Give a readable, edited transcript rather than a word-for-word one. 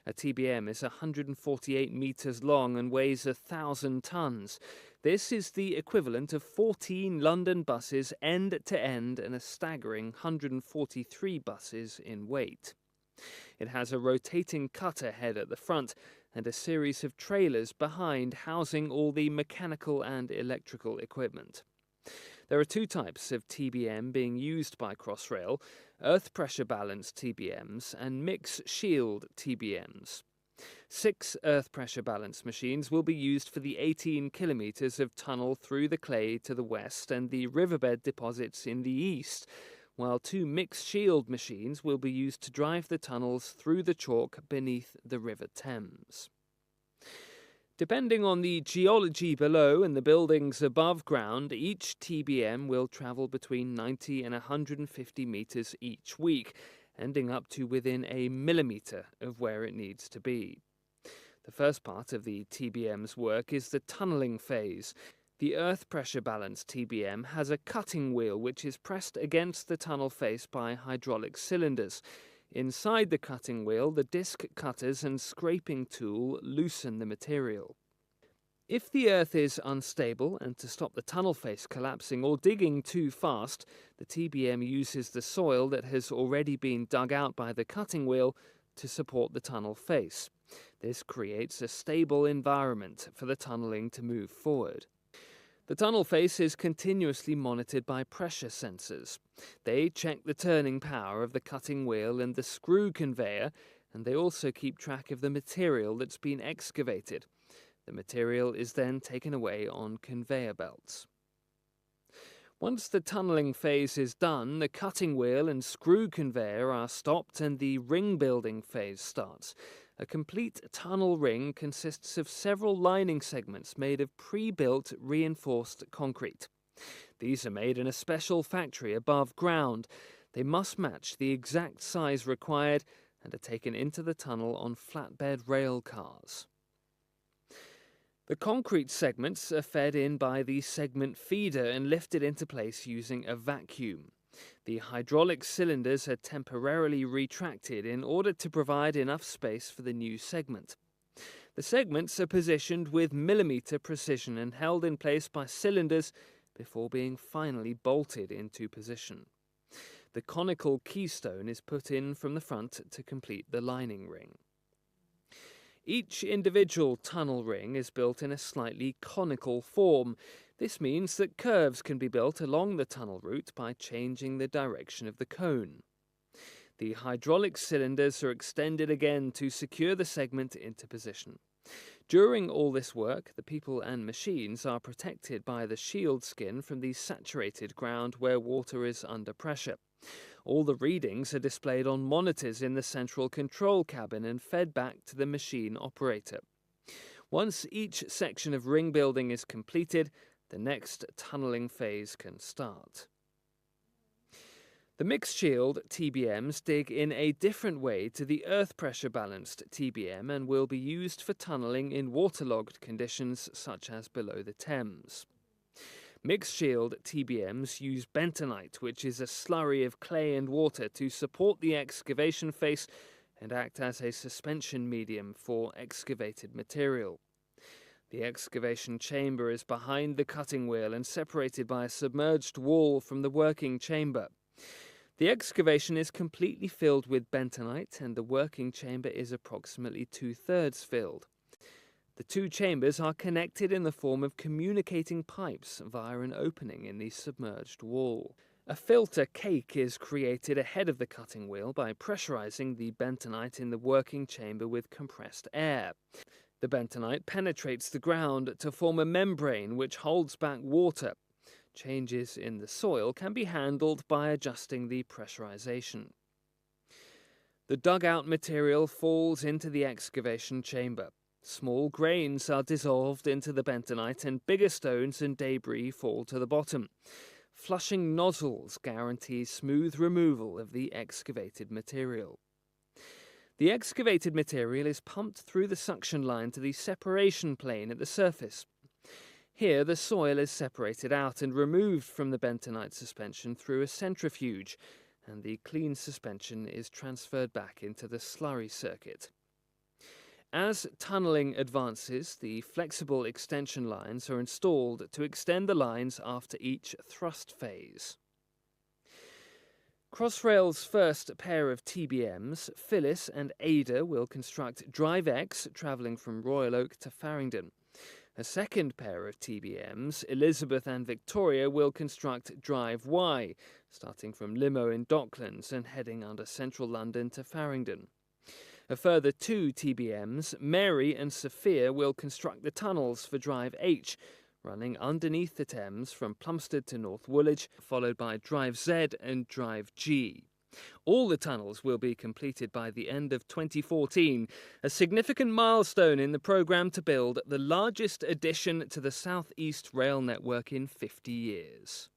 A TBM is 148 meters long and weighs 1,000 tons. This is the equivalent of 14 London buses end to end and a staggering 143 buses in weight. It has a rotating cutter head at the front and a series of trailers behind housing all the mechanical and electrical equipment. There are two types of TBM being used by Crossrail: earth pressure balanced TBMs and mix shield TBMs. 6 earth pressure balance machines will be used for the 18 kilometres of tunnel through the clay to the west and the riverbed deposits in the east, while 2 mixed shield machines will be used to drive the tunnels through the chalk beneath the River Thames. Depending on the geology below and the buildings above ground, each TBM will travel between 90 and 150 metres each week, ending up to within a millimetre of where it needs to be. The first part of the TBM's work is the tunnelling phase. The earth pressure balanced TBM has a cutting wheel which is pressed against the tunnel face by hydraulic cylinders. Inside the cutting wheel, the disc cutters and scraping tool loosen the material. If the earth is unstable, and to stop the tunnel face collapsing or digging too fast, the TBM uses the soil that has already been dug out by the cutting wheel to support the tunnel face. This creates a stable environment for the tunnelling to move forward. The tunnel face is continuously monitored by pressure sensors. They check the turning power of the cutting wheel and the screw conveyor, and they also keep track of the material that's been excavated. The material is then taken away on conveyor belts. Once the tunnelling phase is done, the cutting wheel and screw conveyor are stopped and the ring building phase starts. A complete tunnel ring consists of several lining segments made of pre-built reinforced concrete. These are made in a special factory above ground. They must match the exact size required and are taken into the tunnel on flatbed rail cars. The concrete segments are fed in by the segment feeder and lifted into place using a vacuum. The hydraulic cylinders are temporarily retracted in order to provide enough space for the new segment. The segments are positioned with millimetre precision and held in place by cylinders before being finally bolted into position. The conical keystone is put in from the front to complete the lining ring. Each individual tunnel ring is built in a slightly conical form. This means that curves can be built along the tunnel route by changing the direction of the cone. The hydraulic cylinders are extended again to secure the segment into position. During all this work, the people and machines are protected by the shield skin from the saturated ground where water is under pressure. All the readings are displayed on monitors in the central control cabin and fed back to the machine operator. Once each section of ring building is completed, the next tunnelling phase can start. The mixed shield TBMs dig in a different way to the earth pressure balanced TBM and will be used for tunnelling in waterlogged conditions such as below the Thames. Mixed shield TBMs use bentonite, which is a slurry of clay and water, to support the excavation face and act as a suspension medium for excavated material. The excavation chamber is behind the cutting wheel and separated by a submerged wall from the working chamber. The excavation is completely filled with bentonite and the working chamber is approximately 2/3 filled. The two chambers are connected in the form of communicating pipes via an opening in the submerged wall. A filter cake is created ahead of the cutting wheel by pressurizing the bentonite in the working chamber with compressed air. The bentonite penetrates the ground to form a membrane which holds back water. Changes in the soil can be handled by adjusting the pressurization. The dugout material falls into the excavation chamber. Small grains are dissolved into the bentonite and bigger stones and debris fall to the bottom. Flushing nozzles guarantee smooth removal of the excavated material. The excavated material is pumped through the suction line to the separation plane at the surface. Here the soil is separated out and removed from the bentonite suspension through a centrifuge, and the clean suspension is transferred back into the slurry circuit. As tunnelling advances, the flexible extension lines are installed to extend the lines after each thrust phase. Crossrail's first pair of TBMs, Phyllis and Ada, will construct Drive X, travelling from Royal Oak to Farringdon. A second pair of TBMs, Elizabeth and Victoria, will construct Drive Y, starting from Limo in Docklands and heading under central London to Farringdon. A further 2 TBMs, Mary and Sophia, will construct the tunnels for Drive H, running underneath the Thames from Plumstead to North Woolwich, followed by Drive Z and Drive G. All the tunnels will be completed by the end of 2014, a significant milestone in the programme to build the largest addition to the South East rail network in 50 years.